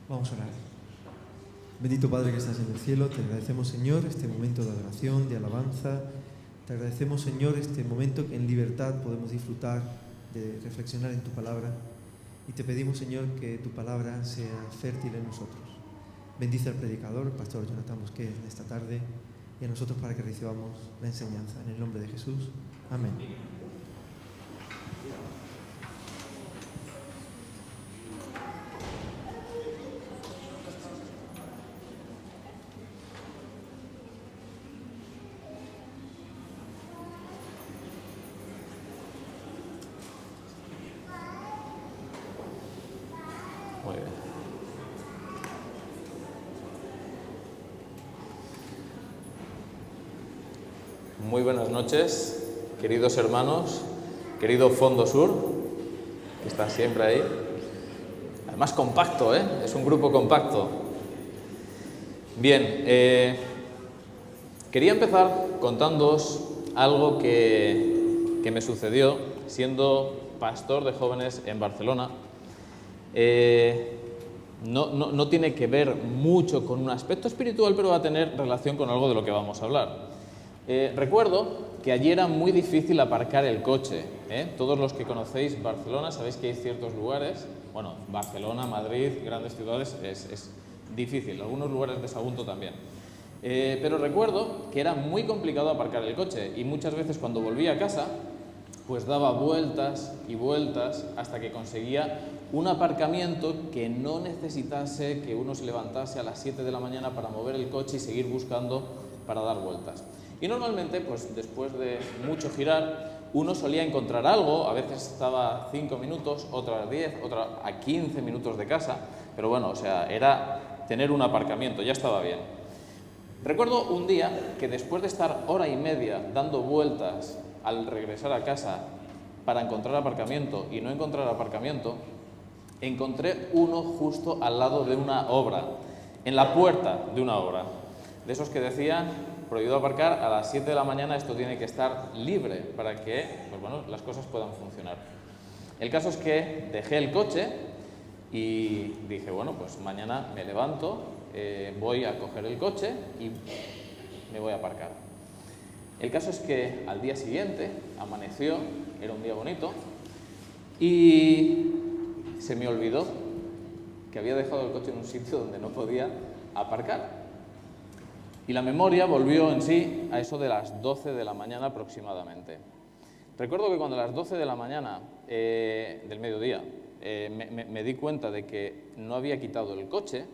Vamos a orar. Bendito Padre que estás en el cielo, te agradecemos, Señor, este momento de adoración, de alabanza. Te agradecemos, Señor, este momento que en libertad podemos disfrutar de reflexionar en tu palabra. Y te pedimos, Señor, que tu palabra sea fértil en nosotros. Bendice al predicador, Pastor Jonathan Bosquet, en esta tarde, y a nosotros para que recibamos la enseñanza. En el nombre de Jesús. Amén. Muy bien. Muy buenas noches, queridos hermanos, querido Fondo Sur, que está siempre ahí. Además compacto, es un grupo compacto. Bien, quería empezar contándoos algo que me sucedió siendo pastor de jóvenes en Barcelona. No tiene que ver mucho con un aspecto espiritual, pero va a tener relación con algo de lo que vamos a hablar. Recuerdo que allí era muy difícil aparcar el coche. Todos los que conocéis Barcelona sabéis que hay ciertos lugares, bueno, Barcelona, Madrid, grandes ciudades, es difícil, algunos lugares de Sagunto también. Pero recuerdo que era muy complicado aparcar el coche y muchas veces cuando volvía a casa pues daba vueltas y vueltas hasta que conseguía un aparcamiento que no necesitase que uno se levantase a las 7 de la mañana para mover el coche y seguir buscando para dar vueltas. Y normalmente, pues después de mucho girar, uno solía encontrar algo, a veces estaba a 5 minutos, otra a 10, otra a 15 minutos de casa, pero bueno, o sea, era tener un aparcamiento, ya estaba bien. Recuerdo un día que después de estar hora y media dando vueltas al regresar a casa para encontrar aparcamiento y no encontrar aparcamiento, encontré uno justo al lado de una obra, en la puerta de una obra. De esos que decían, prohibido aparcar, a las 7 de la mañana esto tiene que estar libre para que pues bueno, las cosas puedan funcionar. El caso es que dejé el coche y dije, bueno, pues mañana me levanto, voy a coger el coche y me voy a aparcar. El caso es que al día siguiente amaneció, era un día bonito, y se me olvidó que había dejado el coche en un sitio donde no podía aparcar. Y la memoria volvió en sí a eso de las 12 de la mañana aproximadamente. Recuerdo que cuando a las 12 de la mañana del mediodía me di cuenta de que no había quitado el coche,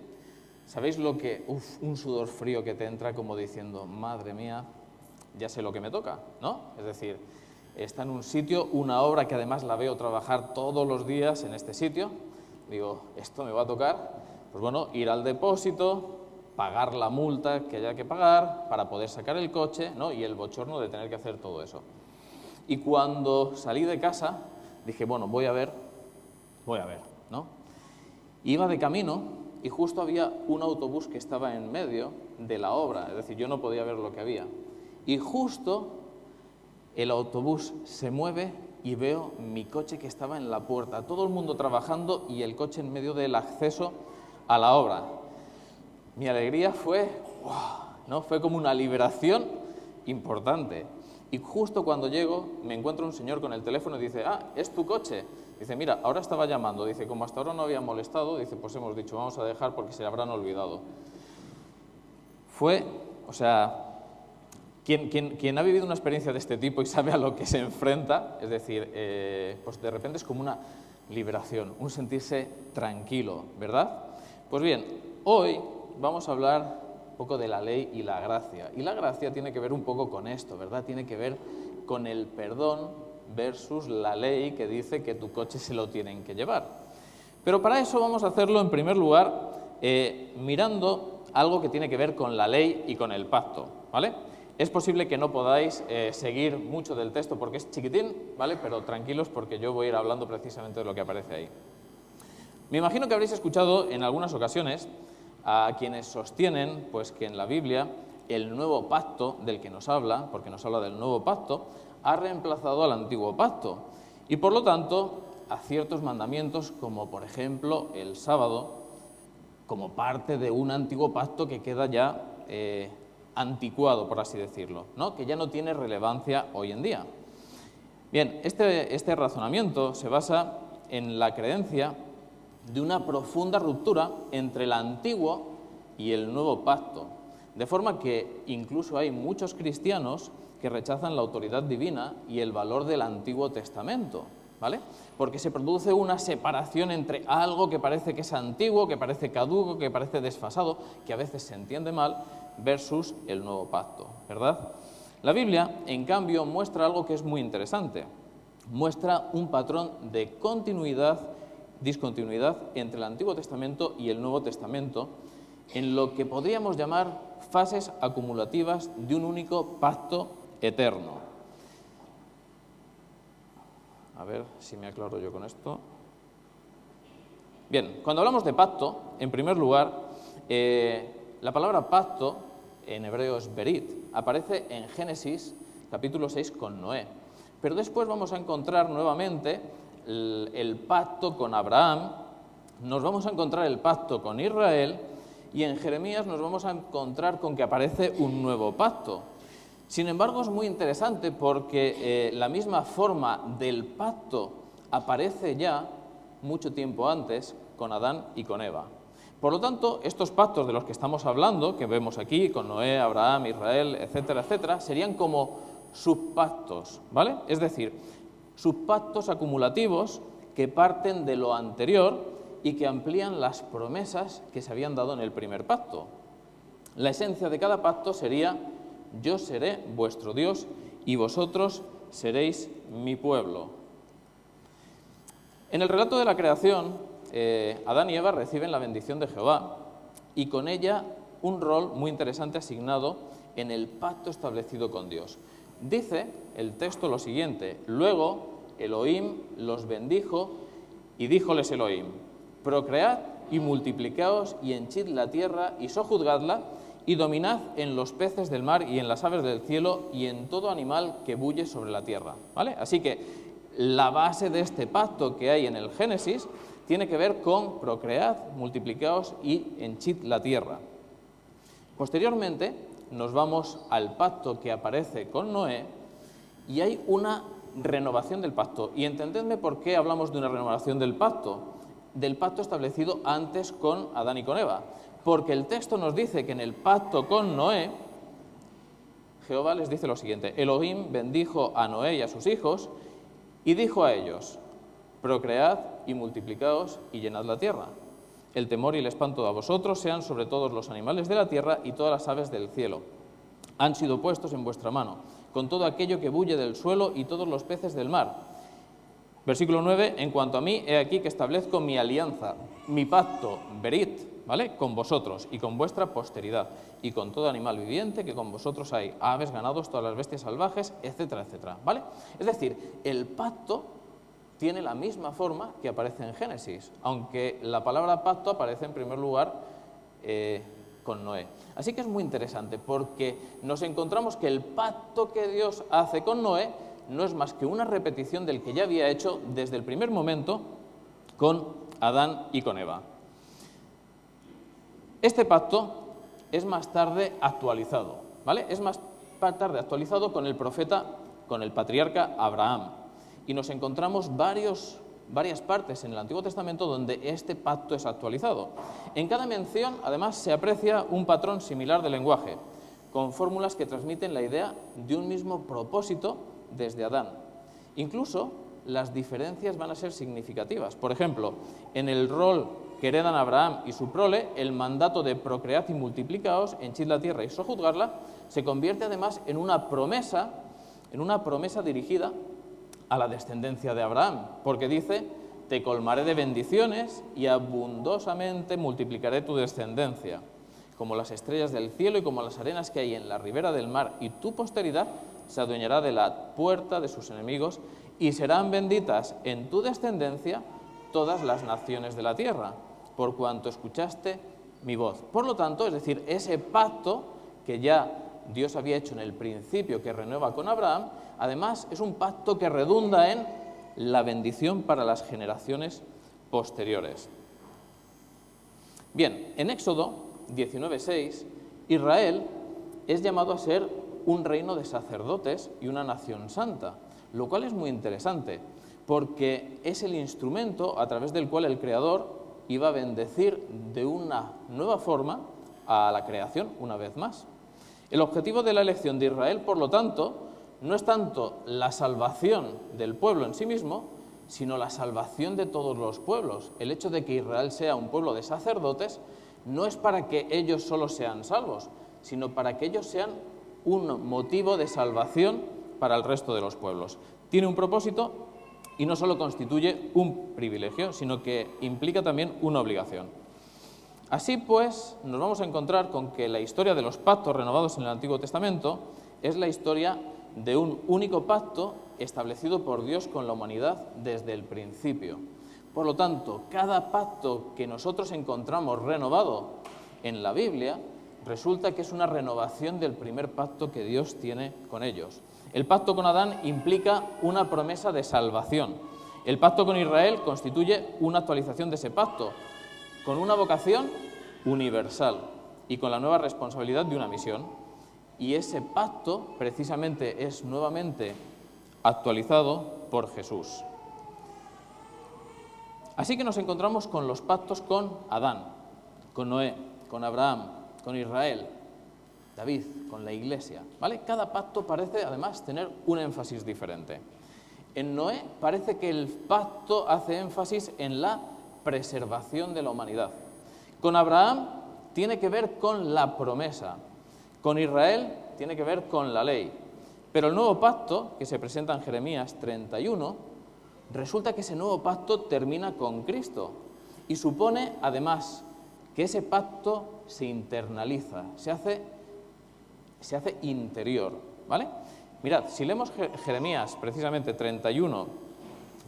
¿sabéis lo que? Un sudor frío que te entra como diciendo, madre mía, ya sé lo que me toca, ¿no? Es decir, está en un sitio, una obra que además la veo trabajar todos los días en este sitio. Digo, esto me va a tocar, pues bueno, ir al depósito, pagar la multa que haya que pagar para poder sacar el coche, ¿no? Y el bochorno de tener que hacer todo eso. Y cuando salí de casa, dije, bueno, voy a ver, ¿no? Iba de camino y justo había un autobús que estaba en medio de la obra, es decir, yo no podía ver lo que había. Y justo el autobús se mueve y veo mi coche que estaba en la puerta, todo el mundo trabajando y el coche en medio del acceso a la obra. Mi alegría fue, ¡wow!, ¿no? Fue como una liberación importante. Y justo cuando llego, me encuentro un señor con el teléfono y dice, ¿es tu coche? Dice, mira, ahora estaba llamando. Dice, como hasta ahora no había molestado, dice, pues hemos dicho, vamos a dejar porque se habrán olvidado. Fue, o sea, quien ha vivido una experiencia de este tipo y sabe a lo que se enfrenta, es decir, pues de repente es como una liberación, un sentirse tranquilo, ¿verdad? Pues bien, hoy vamos a hablar un poco de la ley y la gracia. Y la gracia tiene que ver un poco con esto, ¿verdad? Tiene que ver con el perdón versus la ley que dice que tu coche se lo tienen que llevar. Pero para eso vamos a hacerlo en primer lugar mirando algo que tiene que ver con la ley y con el pacto, ¿vale? Es posible que no podáis seguir mucho del texto porque es chiquitín, ¿vale? Pero tranquilos porque yo voy a ir hablando precisamente de lo que aparece ahí. Me imagino que habréis escuchado en algunas ocasiones a quienes sostienen pues, que en la Biblia el nuevo pacto del que nos habla, porque nos habla del nuevo pacto, ha reemplazado al antiguo pacto y por lo tanto a ciertos mandamientos como por ejemplo el sábado como parte de un antiguo pacto que queda ya anticuado, por así decirlo, ¿no? Que ya no tiene relevancia hoy en día. Bien, este razonamiento se basa en la creencia de una profunda ruptura entre el antiguo y el nuevo pacto, de forma que incluso hay muchos cristianos que rechazan la autoridad divina y el valor del Antiguo Testamento, ¿vale? Porque se produce una separación entre algo que parece que es antiguo, que parece caduco, que parece desfasado, que a veces se entiende mal, versus el nuevo pacto, ¿verdad? La Biblia, en cambio, muestra algo que es muy interesante. Muestra un patrón de discontinuidad entre el Antiguo Testamento y el Nuevo Testamento, en lo que podríamos llamar fases acumulativas de un único pacto eterno. A ver si me aclaro yo con esto. Bien, cuando hablamos de pacto, en primer lugar, la palabra pacto, en hebreo es berit, aparece en Génesis capítulo 6 con Noé. Pero después vamos a encontrar nuevamente el pacto con Abraham, nos vamos a encontrar el pacto con Israel y en Jeremías nos vamos a encontrar con que aparece un nuevo pacto. Sin embargo, es muy interesante porque la misma forma del pacto aparece ya mucho tiempo antes con Adán y con Eva. Por lo tanto, estos pactos de los que estamos hablando, que vemos aquí con Noé, Abraham, Israel, etcétera, etcétera, serían como subpactos, ¿vale? Es decir, subpactos acumulativos que parten de lo anterior y que amplían las promesas que se habían dado en el primer pacto. La esencia de cada pacto sería: yo seré vuestro Dios y vosotros seréis mi pueblo. En el relato de la creación, Adán y Eva reciben la bendición de Jehová y con ella un rol muy interesante asignado en el pacto establecido con Dios. Dice el texto lo siguiente: luego Elohim los bendijo y díjoles Elohim: procread y multiplicaos y henchid la tierra y sojuzgadla y dominad en los peces del mar y en las aves del cielo y en todo animal que bulle sobre la tierra. ¿Vale? Así que la base de este pacto que hay en el Génesis tiene que ver con procread, multiplicaos y henchid la tierra. Posteriormente nos vamos al pacto que aparece con Noé y hay una renovación del pacto. Y entendedme por qué hablamos de una renovación del pacto establecido antes con Adán y con Eva. Porque el texto nos dice que en el pacto con Noé, Jehová les dice lo siguiente: Elohim bendijo a Noé y a sus hijos y dijo a ellos: procread y multiplicaos y llenad la tierra. El temor y el espanto a vosotros sean sobre todos los animales de la tierra y todas las aves del cielo. Han sido puestos en vuestra mano, con todo aquello que bulle del suelo y todos los peces del mar. Versículo 9, en cuanto a mí, he aquí que establezco mi alianza, mi pacto, berit, ¿vale?, con vosotros y con vuestra posteridad, y con todo animal viviente que con vosotros hay, aves, ganados, todas las bestias salvajes, etcétera, etcétera, ¿vale? Es decir, el pacto tiene la misma forma que aparece en Génesis, aunque la palabra pacto aparece en primer lugar con Noé. Así que es muy interesante porque nos encontramos que el pacto que Dios hace con Noé no es más que una repetición del que ya había hecho desde el primer momento con Adán y con Eva. Este pacto es más tarde actualizado, ¿vale? Es más tarde actualizado con el profeta, con el patriarca Abraham. Y nos encontramos varias partes en el Antiguo Testamento donde este pacto es actualizado. En cada mención, además, se aprecia un patrón similar de lenguaje, con fórmulas que transmiten la idea de un mismo propósito desde Adán. Incluso las diferencias van a ser significativas. Por ejemplo, en el rol que heredan Abraham y su prole, el mandato de procread y multiplicaos, henchid la tierra y sojuzgarla, se convierte además en una promesa dirigida a la descendencia de Abraham, porque dice: te colmaré de bendiciones y abundosamente multiplicaré tu descendencia, como las estrellas del cielo y como las arenas que hay en la ribera del mar, y tu posteridad se adueñará de la puerta de sus enemigos, y serán benditas en tu descendencia todas las naciones de la tierra, por cuanto escuchaste mi voz. Por lo tanto, es decir, ese pacto que ya Dios había hecho en el principio, que renueva con Abraham, además es un pacto que redunda en la bendición para las generaciones posteriores. Bien, en Éxodo 19:6, Israel es llamado a ser un reino de sacerdotes y una nación santa, lo cual es muy interesante, porque es el instrumento a través del cual el Creador iba a bendecir de una nueva forma a la creación una vez más. El objetivo de la elección de Israel, por lo tanto, no es tanto la salvación del pueblo en sí mismo, sino la salvación de todos los pueblos. El hecho de que Israel sea un pueblo de sacerdotes no es para que ellos solo sean salvos, sino para que ellos sean un motivo de salvación para el resto de los pueblos. Tiene un propósito y no solo constituye un privilegio, sino que implica también una obligación. Así pues, nos vamos a encontrar con que la historia de los pactos renovados en el Antiguo Testamento es la historia de un único pacto establecido por Dios con la humanidad desde el principio. Por lo tanto, cada pacto que nosotros encontramos renovado en la Biblia resulta que es una renovación del primer pacto que Dios tiene con ellos. El pacto con Adán implica una promesa de salvación. El pacto con Israel constituye una actualización de ese pacto, con una vocación universal y con la nueva responsabilidad de una misión. Y ese pacto precisamente es nuevamente actualizado por Jesús. Así que nos encontramos con los pactos con Adán, con Noé, con Abraham, con Israel, David, con la Iglesia, ¿vale? Cada pacto parece además tener un énfasis diferente. En Noé parece que el pacto hace énfasis en la preservación de la humanidad. Con Abraham tiene que ver con la promesa. Con Israel tiene que ver con la ley. Pero el nuevo pacto, que se presenta en Jeremías 31, resulta que ese nuevo pacto termina con Cristo. Y supone, además, que ese pacto se internaliza, se hace interior, ¿vale? Mirad, si leemos Jeremías, precisamente 31,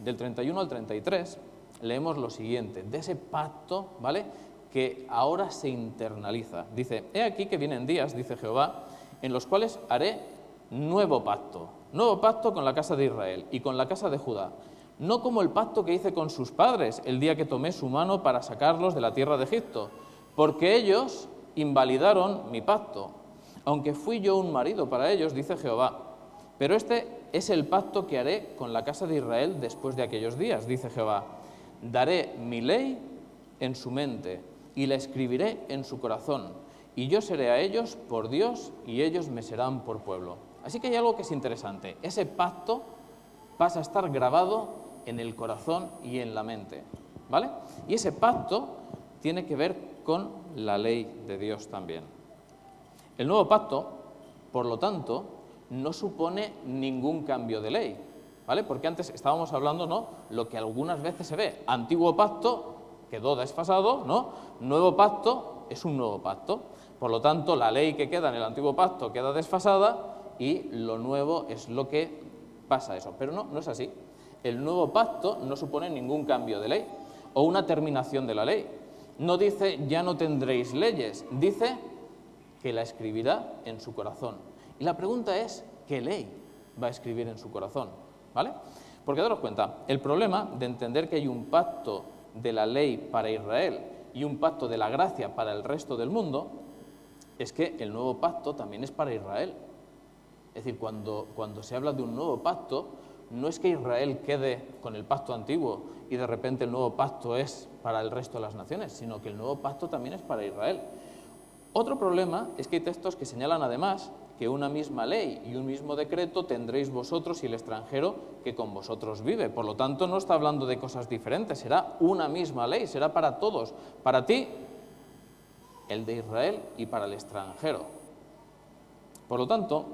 del 31 al 33, leemos lo siguiente, de ese pacto, ¿vale?, que ahora se internaliza. Dice, he aquí que vienen días, dice Jehová, en los cuales haré nuevo pacto con la casa de Israel y con la casa de Judá, no como el pacto que hice con sus padres el día que tomé su mano para sacarlos de la tierra de Egipto, porque ellos invalidaron mi pacto, aunque fui yo un marido para ellos, dice Jehová. Pero este es el pacto que haré con la casa de Israel después de aquellos días, dice Jehová. Daré mi ley en su mente y la escribiré en su corazón, y yo seré a ellos por Dios y ellos me serán por pueblo. Así que hay algo que es interesante. Ese pacto pasa a estar grabado en el corazón y en la mente, ¿vale? Y ese pacto tiene que ver con la ley de Dios también. El nuevo pacto, por lo tanto, no supone ningún cambio de ley, ¿vale? Porque antes estábamos hablando, ¿no?, lo que algunas veces se ve. Antiguo pacto quedó desfasado, ¿no? Nuevo pacto es un nuevo pacto. Por lo tanto, la ley que queda en el antiguo pacto queda desfasada y lo nuevo es lo que pasa eso. Pero no es así. El nuevo pacto no supone ningún cambio de ley o una terminación de la ley. No dice, ya no tendréis leyes, dice que la escribirá en su corazón. Y la pregunta es, ¿qué ley va a escribir en su corazón? ¿Vale? Porque daros cuenta, el problema de entender que hay un pacto de la ley para Israel y un pacto de la gracia para el resto del mundo es que el nuevo pacto también es para Israel. Es decir, cuando se habla de un nuevo pacto, no es que Israel quede con el pacto antiguo y de repente el nuevo pacto es para el resto de las naciones, sino que el nuevo pacto también es para Israel. Otro problema es que hay textos que señalan además que una misma ley y un mismo decreto tendréis vosotros y el extranjero que con vosotros vive. Por lo tanto, no está hablando de cosas diferentes, será una misma ley, será para todos, para ti, el de Israel, y para el extranjero. Por lo tanto,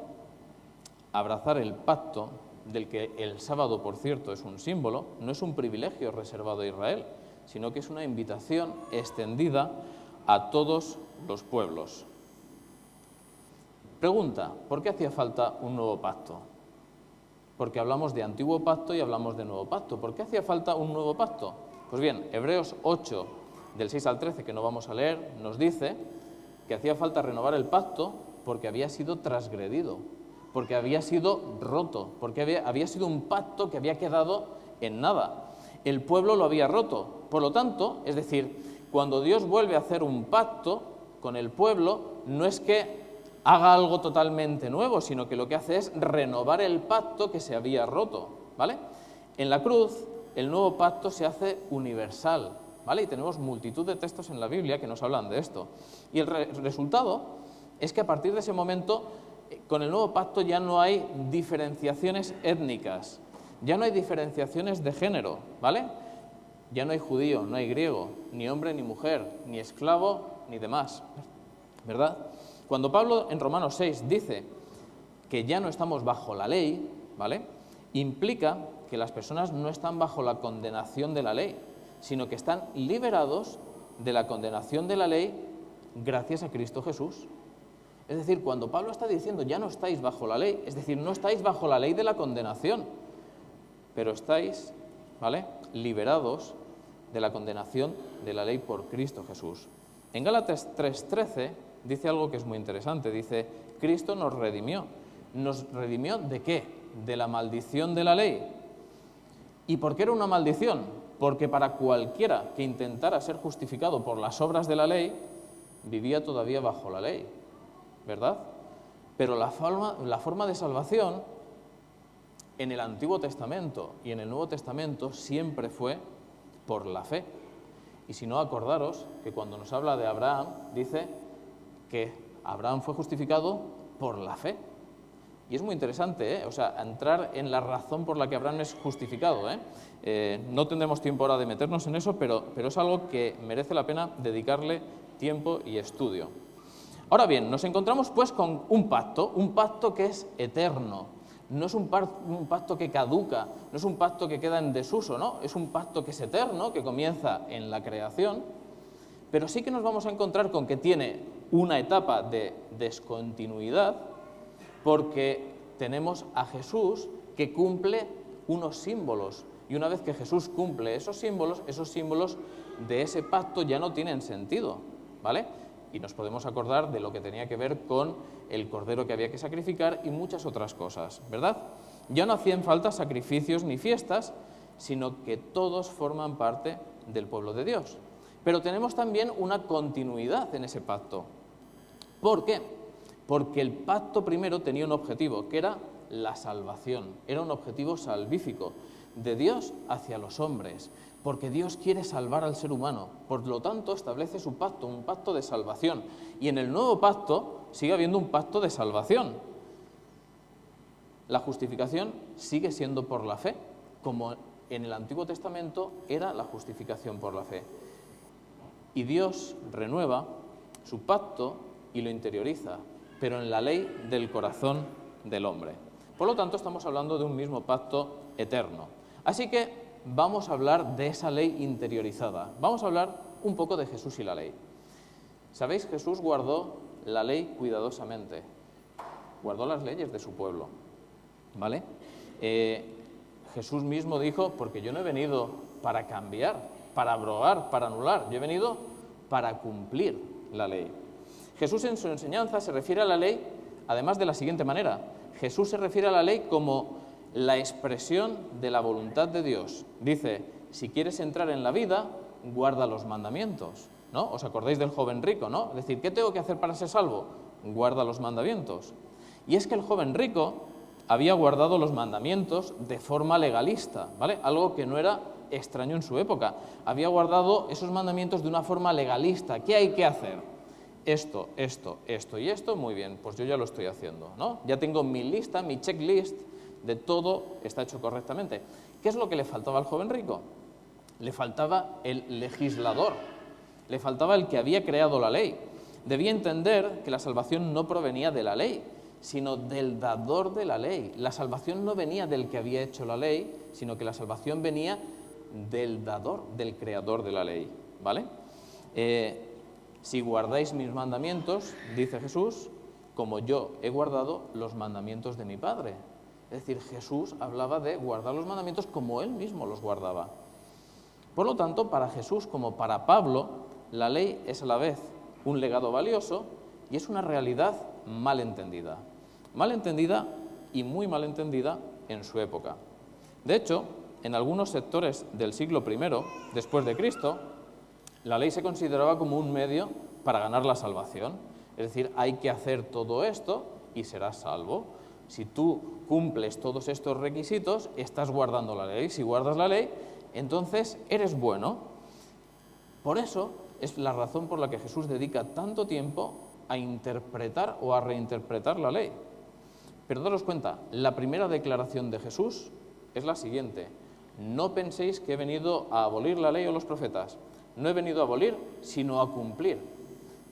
abrazar el pacto, del que el sábado, por cierto, es un símbolo, no es un privilegio reservado a Israel, sino que es una invitación extendida a todos los pueblos. Pregunta, ¿por qué hacía falta un nuevo pacto? Porque hablamos de antiguo pacto y hablamos de nuevo pacto. ¿Por qué hacía falta un nuevo pacto? Pues bien, Hebreos 8, del 6 al 13, que no vamos a leer, nos dice que hacía falta renovar el pacto porque había sido transgredido, porque había sido roto, porque había sido un pacto que había quedado en nada. El pueblo lo había roto. Por lo tanto, es decir, cuando Dios vuelve a hacer un pacto con el pueblo, no es que haga algo totalmente nuevo, sino que lo que hace es renovar el pacto que se había roto, ¿vale? En la cruz, el nuevo pacto se hace universal, ¿vale? Y tenemos multitud de textos en la Biblia que nos hablan de esto. Y el resultado es que a partir de ese momento, con el nuevo pacto ya no hay diferenciaciones étnicas, ya no hay diferenciaciones de género, ¿vale? Ya no hay judío, no hay griego, ni hombre ni mujer, ni esclavo ni demás, ¿verdad? Cuando Pablo en Romanos 6 dice que ya no estamos bajo la ley, ¿vale?, implica que las personas no están bajo la condenación de la ley, sino que están liberados de la condenación de la ley gracias a Cristo Jesús. Es decir, cuando Pablo está diciendo ya no estáis bajo la ley, es decir, no estáis bajo la ley de la condenación, pero estáis, ¿vale?, liberados de la condenación de la ley por Cristo Jesús. En Gálatas 3:13 dice algo que es muy interesante, dice, Cristo nos redimió. ¿Nos redimió de qué? De la maldición de la ley. ¿Y por qué era una maldición? Porque para cualquiera que intentara ser justificado por las obras de la ley, vivía todavía bajo la ley, ¿verdad? Pero la forma de salvación en el Antiguo Testamento y en el Nuevo Testamento siempre fue por la fe. Y si no, acordaros que cuando nos habla de Abraham, dice que Abraham fue justificado por la fe. Y es muy interesante, ¿eh? O sea, entrar en la razón por la que Abraham es justificado, ¿eh? No tendremos tiempo ahora de meternos en eso, pero es algo que merece la pena dedicarle tiempo y estudio. Ahora bien, nos encontramos pues con un pacto que es eterno. no es un pacto que caduca, no es un pacto que queda en desuso, ¿no? Es un pacto que es eterno, que comienza en la creación, pero sí que nos vamos a encontrar con que tiene una etapa de descontinuidad, porque tenemos a Jesús que cumple unos símbolos, y una vez que Jesús cumple esos símbolos de ese pacto ya no tienen sentido, ¿vale? Y nos podemos acordar de lo que tenía que ver con el cordero que había que sacrificar y muchas otras cosas, ¿verdad? Ya no hacían falta sacrificios ni fiestas, sino que todos forman parte del pueblo de Dios. Pero tenemos también una continuidad en ese pacto. ¿Por qué? Porque el pacto primero tenía un objetivo, que era la salvación. Era un objetivo salvífico de Dios hacia los hombres, porque Dios quiere salvar al ser humano. Por lo tanto, establece su pacto, un pacto de salvación. Y en el nuevo pacto sigue habiendo un pacto de salvación. La justificación sigue siendo por la fe, como en el Antiguo Testamento era la justificación por la fe. Y Dios renueva su pacto y lo interioriza, pero en la ley del corazón del hombre. Por lo tanto, estamos hablando de un mismo pacto eterno. Así que vamos a hablar de esa ley interiorizada. Vamos a hablar un poco de Jesús y la ley. ¿Sabéis? Jesús guardó la ley cuidadosamente. Guardó las leyes de su pueblo, ¿vale? Jesús mismo dijo, porque yo no he venido para cambiar, para abrogar, para anular. Yo he venido para cumplir la ley. Jesús en su enseñanza se refiere a la ley, además de la siguiente manera. Jesús se refiere a la ley como la expresión de la voluntad de Dios. Dice, si quieres entrar en la vida, guarda los mandamientos, ¿no? ¿Os acordáis del joven rico, no? Es decir, ¿qué tengo que hacer para ser salvo? Guarda los mandamientos. Y es que el joven rico había guardado los mandamientos de forma legalista, ¿vale? Algo que no era extraño en su época. Había guardado esos mandamientos de una forma legalista. ¿Qué hay que hacer? Esto, esto, esto y esto, muy bien, pues yo ya lo estoy haciendo, ¿no? Ya tengo mi lista, mi checklist de todo está hecho correctamente. ¿Qué es lo que le faltaba al joven rico? Le faltaba el legislador, le faltaba el que había creado la ley. Debía entender que la salvación no provenía de la ley, sino del dador de la ley. La salvación no venía del que había hecho la ley, sino que la salvación venía del dador, del creador de la ley, ¿vale? Si guardáis mis mandamientos, dice Jesús, como yo he guardado los mandamientos de mi Padre. Es decir, Jesús hablaba de guardar los mandamientos como Él mismo los guardaba. Por lo tanto, para Jesús como para Pablo, la ley es a la vez un legado valioso y es una realidad mal entendida. Mal entendida y muy mal entendida en su época. De hecho, en algunos sectores del siglo I, después de Cristo, la ley se consideraba como un medio para ganar la salvación. Es decir, hay que hacer todo esto y serás salvo. Si tú cumples todos estos requisitos, estás guardando la ley. Si guardas la ley, entonces eres bueno. Por eso es la razón por la que Jesús dedica tanto tiempo a interpretar o a reinterpretar la ley. Pero daros cuenta, la primera declaración de Jesús es la siguiente: no penséis que he venido a abolir la ley o los profetas. No he venido a abolir, sino a cumplir.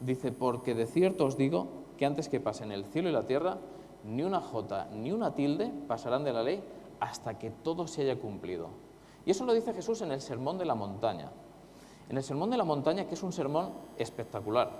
Dice, porque de cierto os digo que antes que pasen el cielo y la tierra, ni una jota ni una tilde pasarán de la ley hasta que todo se haya cumplido. Y eso lo dice Jesús en el Sermón de la Montaña. En el Sermón de la Montaña, que es un sermón espectacular,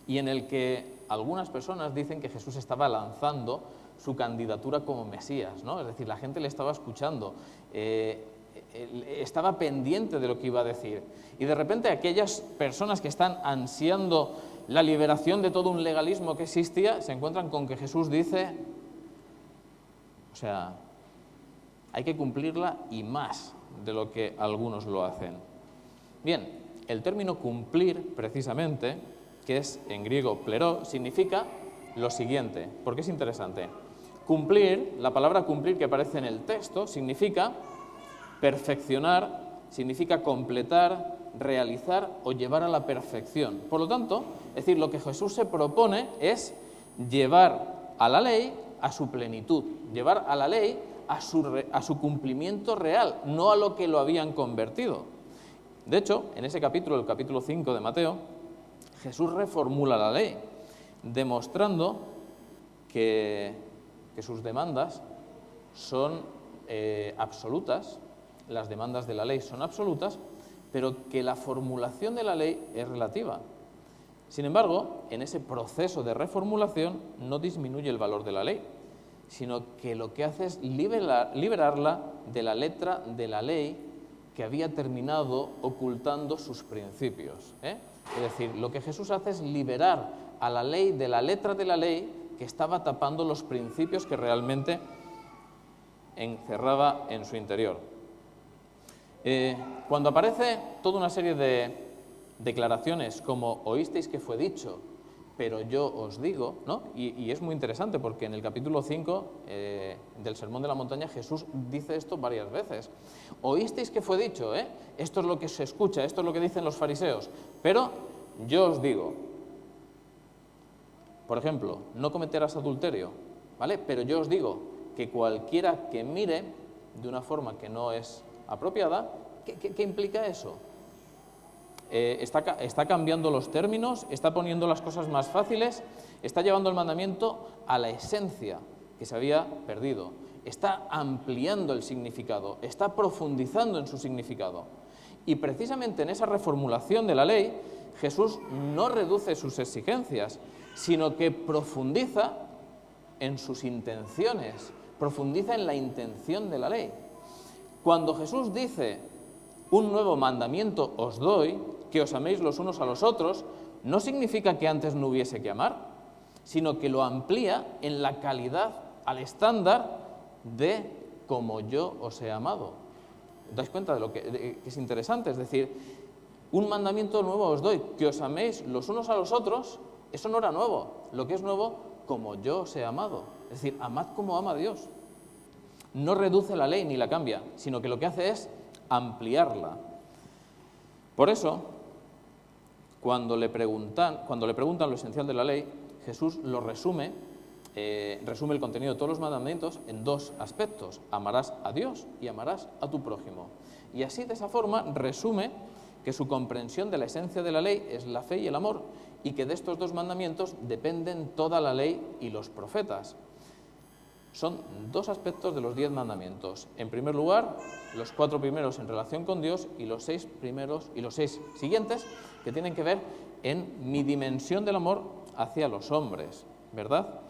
y en el que algunas personas dicen que Jesús estaba lanzando su candidatura como Mesías, ¿no? Es decir, la gente le estaba escuchando, estaba pendiente de lo que iba a decir. Y de repente aquellas personas que están ansiando la liberación de todo un legalismo que existía, se encuentran con que Jesús dice, o sea, hay que cumplirla y más de lo que algunos lo hacen. Bien, el término cumplir, precisamente, que es en griego plero, significa lo siguiente, porque es interesante. Cumplir, la palabra cumplir que aparece en el texto, significa perfeccionar, significa completar, realizar o llevar a la perfección. Por lo tanto, es decir, lo que Jesús se propone es llevar a la ley a su plenitud, llevar a la ley a su cumplimiento real, no a lo que lo habían convertido. De hecho, en ese capítulo, el capítulo 5 de Mateo, Jesús reformula la ley, demostrando que sus demandas son absolutas, las demandas de la ley son absolutas, pero que la formulación de la ley es relativa. Sin embargo, en ese proceso de reformulación no disminuye el valor de la ley, sino que lo que hace es liberarla de la letra de la ley que había terminado ocultando sus principios. Es decir, lo que Jesús hace es liberar a la ley de la letra de la ley que estaba tapando los principios que realmente encerraba en su interior. Cuando aparece toda una serie de declaraciones como oísteis que fue dicho, pero yo os digo, ¿no? Y es muy interesante porque en el capítulo 5 del Sermón de la Montaña Jesús dice esto varias veces. Oísteis que fue dicho, esto es lo que se escucha, esto es lo que dicen los fariseos, pero yo os digo. Por ejemplo, no cometerás adulterio, ¿vale? Pero yo os digo que cualquiera que mire de una forma que no es apropiada, ¿qué implica eso? Está cambiando los términos, está poniendo las cosas más fáciles, está llevando el mandamiento a la esencia que se había perdido, está ampliando el significado, está profundizando en su significado. Y precisamente en esa reformulación de la ley, Jesús no reduce sus exigencias, sino que profundiza en sus intenciones, profundiza en la intención de la ley. Cuando Jesús dice, un nuevo mandamiento os doy, que os améis los unos a los otros, no significa que antes no hubiese que amar, sino que lo amplía en la calidad, al estándar de como yo os he amado. ¿Os dais cuenta de lo que es interesante? Es decir, un mandamiento nuevo os doy, que os améis los unos a los otros, eso no era nuevo. Lo que es nuevo, como yo os he amado. Es decir, amad como ama Dios. No reduce la ley ni la cambia, sino que lo que hace es ampliarla. Por eso, cuando le preguntan lo esencial de la ley, Jesús lo resume el contenido de todos los mandamientos en dos aspectos: amarás a Dios y amarás a tu prójimo. Y así, de esa forma, resume que su comprensión de la esencia de la ley es la fe y el amor, y que de estos dos mandamientos dependen toda la ley y los profetas. Son dos aspectos de los 10 mandamientos. En primer lugar, los 4 primeros en relación con Dios y los 6 primeros y los 6 siguientes que tienen que ver en mi dimensión del amor hacia los hombres, ¿verdad?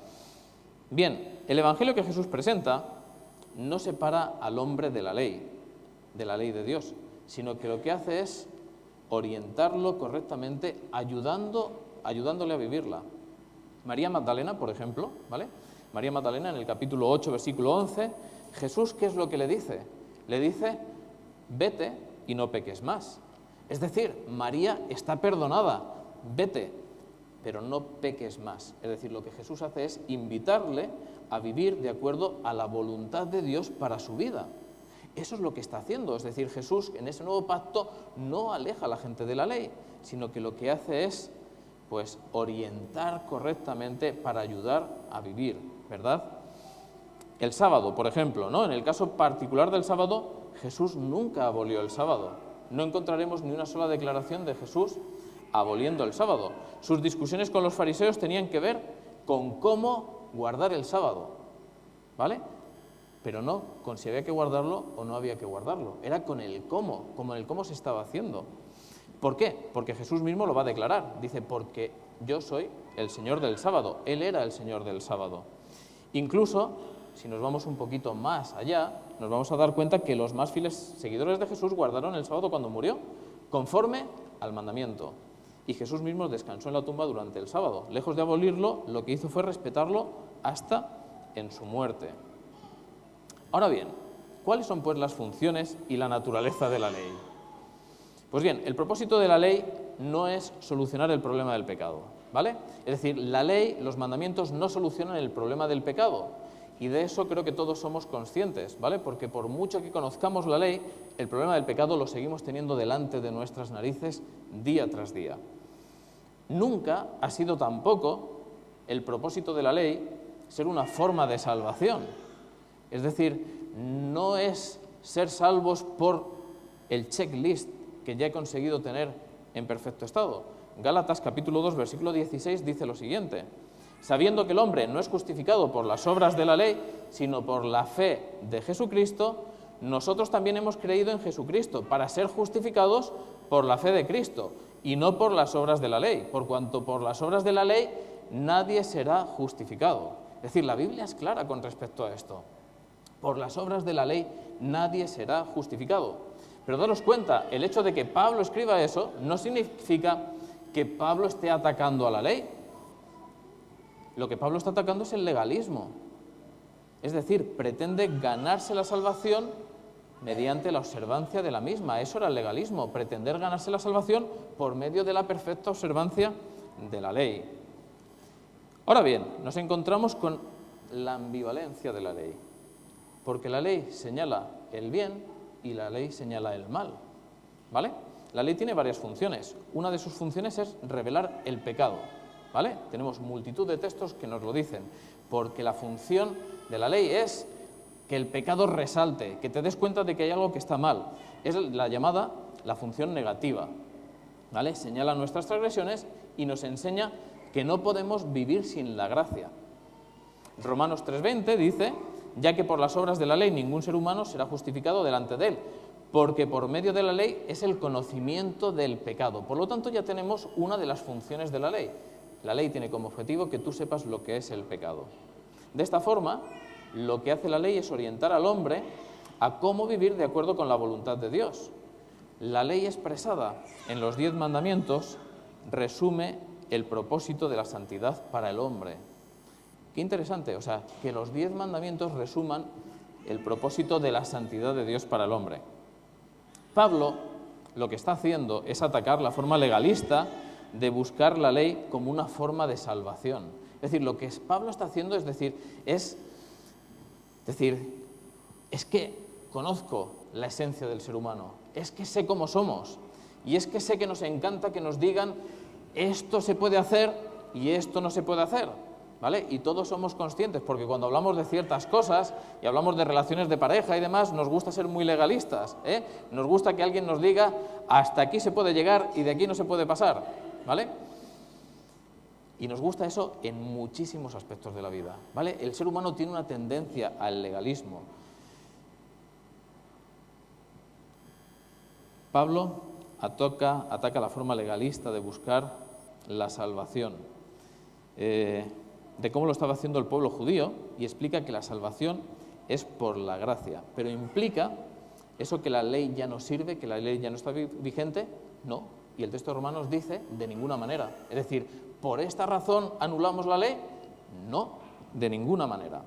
Bien, el evangelio que Jesús presenta no separa al hombre de la ley de Dios, sino que lo que hace es orientarlo correctamente, ayudándole a vivirla. María Magdalena, por ejemplo, ¿vale? María Magdalena, en el capítulo 8, versículo 11, Jesús, ¿qué es lo que le dice? Le dice, vete y no peques más. Es decir, María está perdonada, vete, pero no peques más. Es decir, lo que Jesús hace es invitarle a vivir de acuerdo a la voluntad de Dios para su vida. Eso es lo que está haciendo. Es decir, Jesús en ese nuevo pacto no aleja a la gente de la ley, sino que lo que hace es pues orientar correctamente para ayudar a vivir, ¿verdad? El sábado, por ejemplo, ¿no? En el caso particular del sábado, Jesús nunca abolió el sábado. No encontraremos ni una sola declaración de Jesús aboliendo el sábado. Sus discusiones con los fariseos tenían que ver con cómo guardar el sábado, ¿vale? Pero no con si había que guardarlo o no había que guardarlo. Era con el cómo, como el cómo se estaba haciendo. ¿Por qué? Porque Jesús mismo lo va a declarar. Dice, porque yo soy el Señor del sábado. Él era el Señor del sábado. Incluso, si nos vamos un poquito más allá, nos vamos a dar cuenta que los más fieles seguidores de Jesús guardaron el sábado cuando murió, conforme al mandamiento. Y Jesús mismo descansó en la tumba durante el sábado. Lejos de abolirlo, lo que hizo fue respetarlo hasta en su muerte. Ahora bien, ¿cuáles son pues las funciones y la naturaleza de la ley? Pues bien, el propósito de la ley no es solucionar el problema del pecado, ¿vale? Es decir, la ley, los mandamientos no solucionan el problema del pecado, y de eso creo que todos somos conscientes, ¿vale? Porque por mucho que conozcamos la ley, el problema del pecado lo seguimos teniendo delante de nuestras narices día tras día. Nunca ha sido tampoco el propósito de la ley ser una forma de salvación. Es decir, no es ser salvos por el checklist que ya he conseguido tener en perfecto estado. Gálatas capítulo 2, versículo 16 dice lo siguiente: Sabiendo que el hombre no es justificado por las obras de la ley, sino por la fe de Jesucristo, nosotros también hemos creído en Jesucristo para ser justificados por la fe de Cristo y no por las obras de la ley, por cuanto por las obras de la ley nadie será justificado. Es decir, la Biblia es clara con respecto a esto. Por las obras de la ley nadie será justificado. Pero daros cuenta, el hecho de que Pablo escriba eso no significa que Pablo esté atacando a la ley. Lo que Pablo está atacando es el legalismo. Es decir, pretende ganarse la salvación mediante la observancia de la misma. Eso era el legalismo, pretender ganarse la salvación por medio de la perfecta observancia de la ley. Ahora bien, nos encontramos con la ambivalencia de la ley, porque la ley señala el bien y la ley señala el mal, ¿vale? La ley tiene varias funciones. Una de sus funciones es revelar el pecado, ¿vale? Tenemos multitud de textos que nos lo dicen, porque la función de la ley es que el pecado resalte, que te des cuenta de que hay algo que está mal. Es la función negativa, ¿vale? Señala nuestras transgresiones y nos enseña que no podemos vivir sin la gracia. Romanos 3:20 dice: ya que por las obras de la ley ningún ser humano será justificado delante de él, porque por medio de la ley es el conocimiento del pecado. Por lo tanto, ya tenemos una de las funciones de la ley. La ley tiene como objetivo que tú sepas lo que es el pecado. De esta forma, lo que hace la ley es orientar al hombre a cómo vivir de acuerdo con la voluntad de Dios. La ley expresada en los 10 mandamientos resume el propósito de la santidad para el hombre. Qué interesante, o sea, que los 10 mandamientos resuman el propósito de la santidad de Dios para el hombre. Pablo lo que está haciendo es atacar la forma legalista de buscar la ley como una forma de salvación. Es decir, lo que Pablo está haciendo es decir, es que conozco la esencia del ser humano, es que sé cómo somos, y es que sé que nos encanta que nos digan esto se puede hacer y esto no se puede hacer, ¿vale? Y todos somos conscientes, porque cuando hablamos de ciertas cosas y hablamos de relaciones de pareja y demás, nos gusta ser muy legalistas, ¿eh? Nos gusta que alguien nos diga hasta aquí se puede llegar y de aquí no se puede pasar, ¿vale? Y nos gusta eso en muchísimos aspectos de la vida, ¿vale? El ser humano tiene una tendencia al legalismo. Pablo ataca la forma legalista de buscar la salvación, de cómo lo estaba haciendo el pueblo judío, y explica que la salvación es por la gracia. Pero implica eso que la ley ya no sirve, que la ley ya no está vigente, no. Y el texto de Romanos dice de ninguna manera. Es decir, ¿por esta razón anulamos la ley? No, de ninguna manera.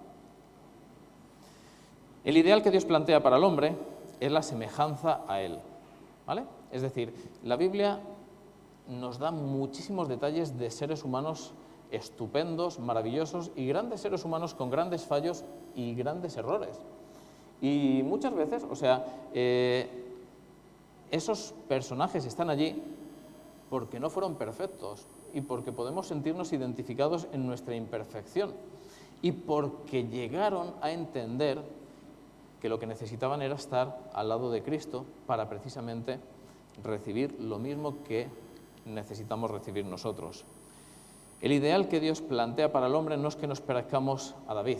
El ideal que Dios plantea para el hombre es la semejanza a Él, ¿vale? Es decir, la Biblia nos da muchísimos detalles de seres humanos estupendos, maravillosos y grandes seres humanos con grandes fallos y grandes errores. Y muchas veces, esos personajes están allí porque no fueron perfectos y porque podemos sentirnos identificados en nuestra imperfección y porque llegaron a entender que lo que necesitaban era estar al lado de Cristo para precisamente recibir lo mismo que necesitamos recibir nosotros. El ideal que Dios plantea para el hombre no es que nos parezcamos a David,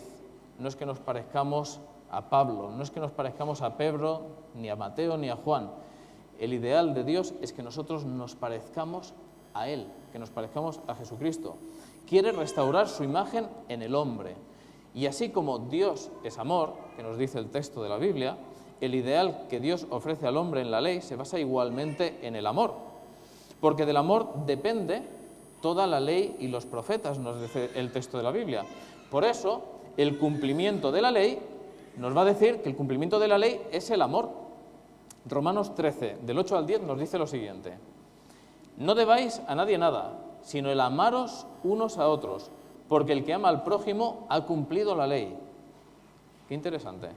no es que nos parezcamos a Pablo, no es que nos parezcamos a Pedro, ni a Mateo, ni a Juan. El ideal de Dios es que nosotros nos parezcamos a Él, que nos parezcamos a Jesucristo. Quiere restaurar su imagen en el hombre. Y así como Dios es amor, que nos dice el texto de la Biblia, el ideal que Dios ofrece al hombre en la ley se basa igualmente en el amor. Porque del amor depende toda la ley y los profetas, nos dice el texto de la Biblia. Por eso, el cumplimiento de la ley nos va a decir que el cumplimiento de la ley es el amor. Romanos 13, del 8 al 10, nos dice lo siguiente: no debáis a nadie nada, sino el amaros unos a otros, porque el que ama al prójimo ha cumplido la ley. Qué interesante.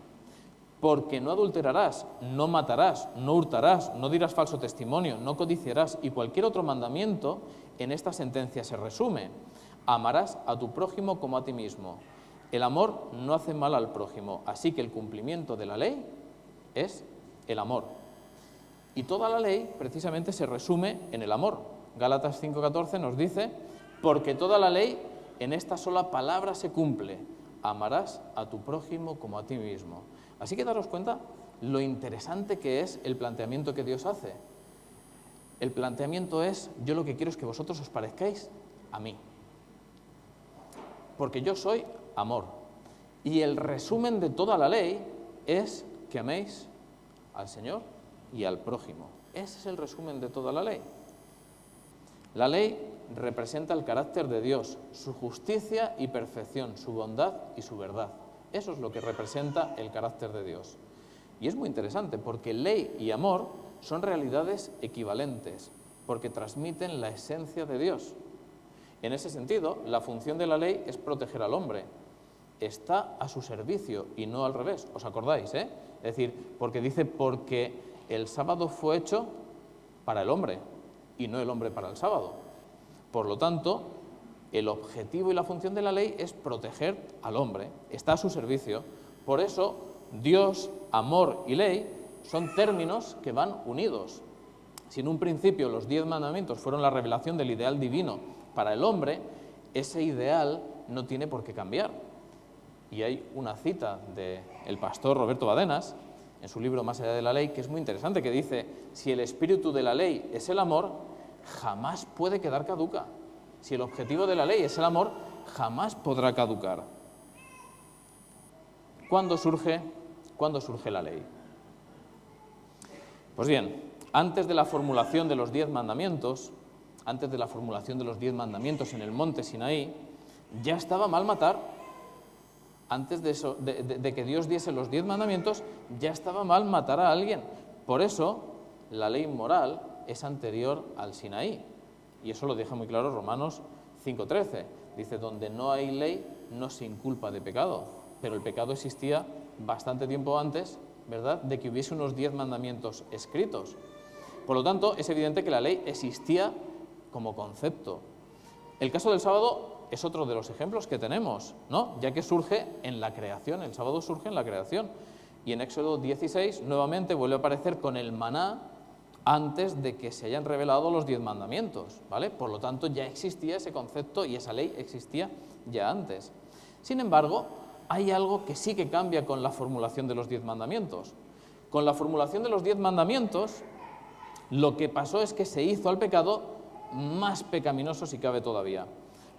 Porque no adulterarás, no matarás, no hurtarás, no dirás falso testimonio, no codiciarás, y cualquier otro mandamiento en esta sentencia se resume: amarás a tu prójimo como a ti mismo. El amor no hace mal al prójimo, así que el cumplimiento de la ley es el amor. Y toda la ley precisamente se resume en el amor. Gálatas 5:14 nos dice: porque toda la ley en esta sola palabra se cumple: amarás a tu prójimo como a ti mismo. Así que daros cuenta lo interesante que es el planteamiento que Dios hace. El planteamiento es: yo lo que quiero es que vosotros os parezcáis a mí, porque yo soy amor. Y el resumen de toda la ley es que améis al Señor y al prójimo. Ese es el resumen de toda la ley. La ley representa el carácter de Dios, su justicia y perfección, su bondad y su verdad. Eso es lo que representa el carácter de Dios. Y es muy interesante porque ley y amor son realidades equivalentes, porque transmiten la esencia de Dios. En ese sentido, la función de la ley es proteger al hombre. Está a su servicio y no al revés. ¿Os acordáis? Es decir, porque dice: porque el sábado fue hecho para el hombre y no el hombre para el sábado. Por lo tanto, el objetivo y la función de la ley es proteger al hombre. Está a su servicio. Por eso, Dios, amor y ley son términos que van unidos. Si en un principio los 10 mandamientos fueron la revelación del ideal divino para el hombre, ese ideal no tiene por qué cambiar. Y hay una cita del pastor Roberto Badenas, en su libro Más allá de la ley, que es muy interesante, que dice: si el espíritu de la ley es el amor, jamás puede quedar caduca. Si el objetivo de la ley es el amor, jamás podrá caducar. ¿Cuándo surge la ley? Pues bien, antes de la formulación de los 10 mandamientos, en el monte Sinaí, ya estaba mal matar. Antes de eso, de que Dios diese los 10 mandamientos, ya estaba mal matar a alguien. Por eso, la ley moral es anterior al Sinaí. Y eso lo deja muy claro Romanos 5:13. Dice: donde no hay ley, no se inculpa de pecado. Pero el pecado existía bastante tiempo antes, ¿verdad?, de que hubiese unos 10 mandamientos escritos. Por lo tanto, es evidente que la ley existía como concepto. El caso del sábado es otro de los ejemplos que tenemos, ¿no?, ya que surge en la creación. El sábado surge en la creación. Y en Éxodo 16 nuevamente vuelve a aparecer con el maná antes de que se hayan revelado los 10 mandamientos, ¿vale? Por lo tanto, ya existía ese concepto y esa ley existía ya antes. Sin embargo, hay algo que sí que cambia con la formulación de los 10 mandamientos. Con la formulación de los 10 mandamientos, lo que pasó es que se hizo al pecado más pecaminoso, si cabe todavía.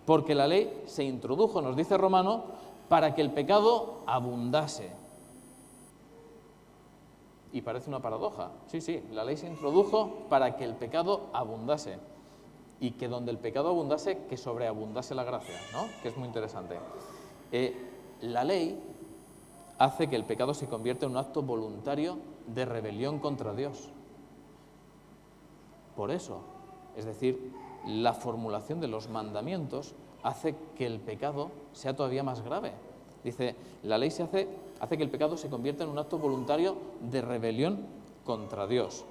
Porque la ley se introdujo, nos dice Romano, para que el pecado abundase. Y parece una paradoja. Sí, la ley se introdujo para que el pecado abundase. Y que donde el pecado abundase, que sobreabundase la gracia, ¿no?, que es muy interesante. La ley hace que el pecado se convierta en un acto voluntario de rebelión contra Dios. Por eso, es decir, la formulación de los mandamientos hace que el pecado sea todavía más grave. Dice, la ley hace que el pecado se convierta en un acto voluntario de rebelión contra Dios.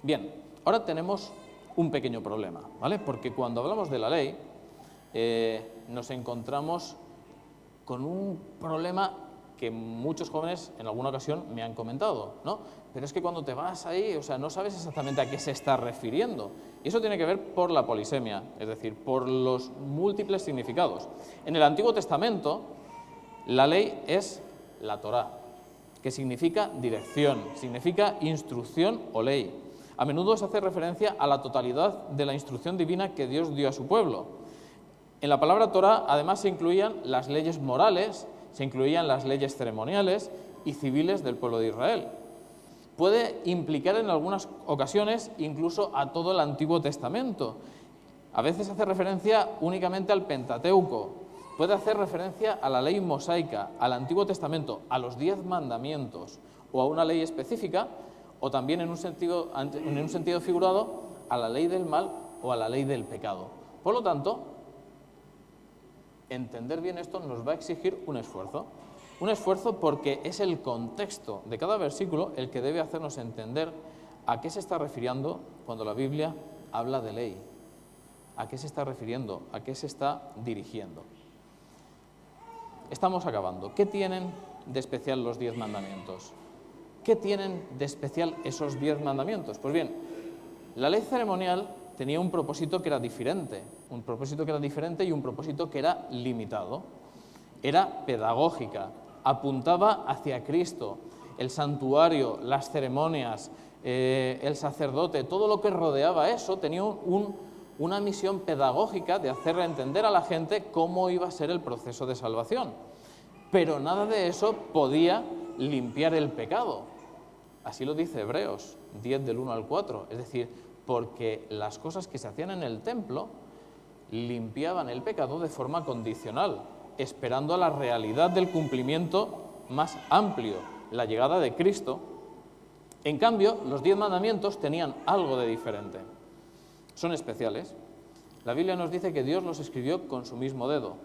Bien, ahora tenemos un pequeño problema, ¿vale? Porque cuando hablamos de la ley, nos encontramos con un problema que muchos jóvenes en alguna ocasión me han comentado, ¿no? Pero es que cuando te vas ahí, no sabes exactamente a qué se está refiriendo. Y eso tiene que ver por la polisemia, es decir, por los múltiples significados. En el Antiguo Testamento, la ley es la Torá, que significa dirección, significa instrucción o ley. A menudo se hace referencia a la totalidad de la instrucción divina que Dios dio a su pueblo. En la palabra Torá, además, se incluían las leyes morales, se incluían las leyes ceremoniales y civiles del pueblo de Israel. Puede implicar en algunas ocasiones incluso a todo el Antiguo Testamento. A veces hace referencia únicamente al Pentateuco. Puede hacer referencia a la ley mosaica, al Antiguo Testamento, a los 10 mandamientos o a una ley específica, o también en un sentido figurado a la ley del mal o a la ley del pecado. Por lo tanto, entender bien esto nos va a exigir un esfuerzo porque es el contexto de cada versículo el que debe hacernos entender a qué se está refiriendo cuando la Biblia habla de ley, a qué se está refiriendo, a qué se está dirigiendo. Estamos acabando. ¿Qué tienen de especial los 10 mandamientos? ¿Qué tienen de especial esos 10 mandamientos? Pues bien, la ley ceremonial tenía un propósito que era diferente, y un propósito que era limitado. Era pedagógica, apuntaba hacia Cristo. El santuario, las ceremonias, el sacerdote, todo lo que rodeaba eso tenía una misión pedagógica de hacerle entender a la gente cómo iba a ser el proceso de salvación. Pero nada de eso podía limpiar el pecado. Así lo dice Hebreos 10 del 1 al 4. Es decir, porque las cosas que se hacían en el templo limpiaban el pecado de forma condicional, esperando a la realidad del cumplimiento más amplio, la llegada de Cristo. En cambio, los 10 mandamientos tenían algo de diferente. Son especiales. La Biblia nos dice que Dios los escribió con su mismo dedo.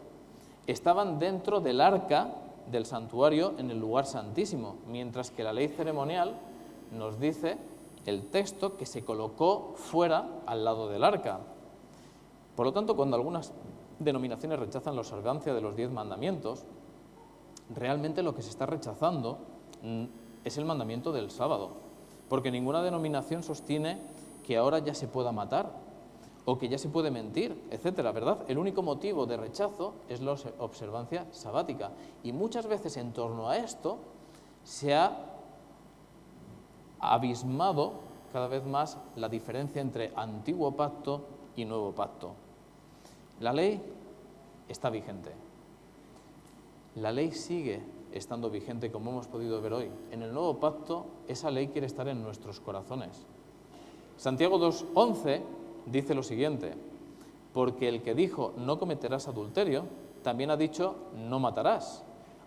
Estaban dentro del arca del santuario en el lugar santísimo, mientras que la ley ceremonial nos dice el texto que se colocó fuera al lado del arca. Por lo tanto, cuando algunas denominaciones rechazan la observancia de los 10 mandamientos, realmente lo que se está rechazando es el mandamiento del sábado, porque ninguna denominación sostiene que ahora ya se pueda matar o que ya se puede mentir, etcétera, ¿verdad? El único motivo de rechazo es la observancia sabática, y muchas veces en torno a esto se ha abismado cada vez más la diferencia entre antiguo pacto y nuevo pacto. La ley está vigente. La ley sigue estando vigente, como hemos podido ver hoy. En el nuevo pacto, esa ley quiere estar en nuestros corazones. Santiago 2:11 dice lo siguiente: porque el que dijo no cometerás adulterio, también ha dicho no matarás.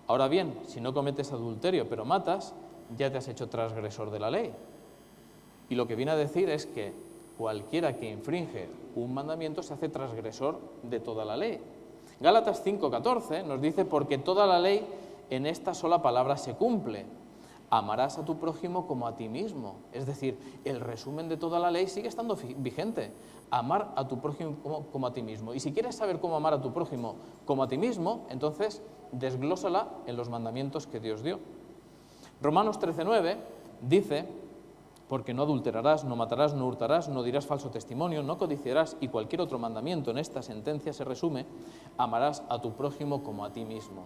Ahora bien, si no cometes adulterio pero matas, ya te has hecho transgresor de la ley. Y lo que viene a decir es que cualquiera que infringe un mandamiento se hace transgresor de toda la ley. Gálatas 5:14 nos dice: porque toda la ley en esta sola palabra se cumple: amarás a tu prójimo como a ti mismo. Es decir, el resumen de toda la ley sigue estando vigente: amar a tu prójimo como a ti mismo. Y si quieres saber cómo amar a tu prójimo como a ti mismo, entonces desglósala en los mandamientos que Dios dio. Romanos 13:9 dice: porque no adulterarás, no matarás, no hurtarás, no dirás falso testimonio, no codiciarás, y cualquier otro mandamiento en esta sentencia se resume: amarás a tu prójimo como a ti mismo.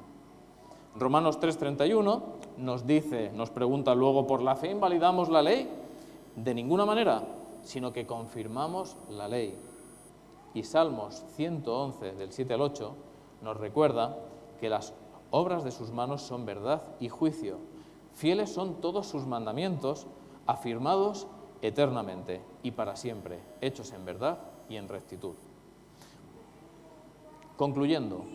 Romanos 3:31 nos dice, nos pregunta luego: ¿por la fe invalidamos la ley? De ninguna manera, sino que confirmamos la ley. Y Salmos 111 del 7 al 8 nos recuerda que las obras de sus manos son verdad y juicio. Fieles son todos sus mandamientos, afirmados eternamente y para siempre, hechos en verdad y en rectitud. Concluyendo,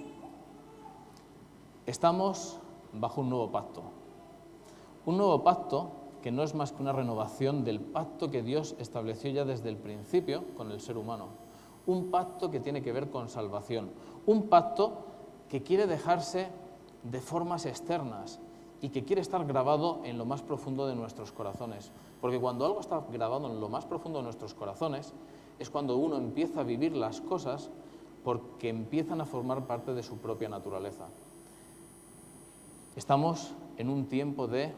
estamos bajo un nuevo pacto. Un nuevo pacto que no es más que una renovación del pacto que Dios estableció ya desde el principio con el ser humano. Un pacto que tiene que ver con salvación. Un pacto que quiere dejarse de formas externas y que quiere estar grabado en lo más profundo de nuestros corazones. Porque cuando algo está grabado en lo más profundo de nuestros corazones, es cuando uno empieza a vivir las cosas porque empiezan a formar parte de su propia naturaleza. Estamos en un tiempo de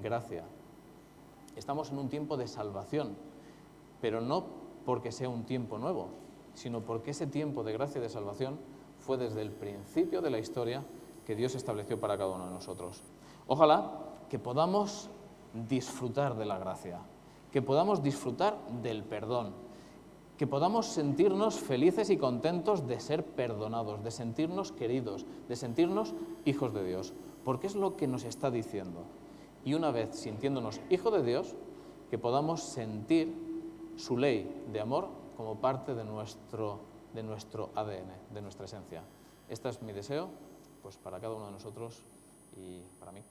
gracia. Estamos en un tiempo de salvación, pero no porque sea un tiempo nuevo, sino porque ese tiempo de gracia y de salvación fue desde el principio de la historia que Dios estableció para cada uno de nosotros. Ojalá que podamos disfrutar de la gracia, que podamos disfrutar del perdón, que podamos sentirnos felices y contentos de ser perdonados, de sentirnos queridos, de sentirnos hijos de Dios, porque es lo que nos está diciendo. Y una vez sintiéndonos hijos de Dios, que podamos sentir su ley de amor como parte de nuestro ADN, de nuestra esencia. Este es mi deseo, pues para cada uno de nosotros y para mí.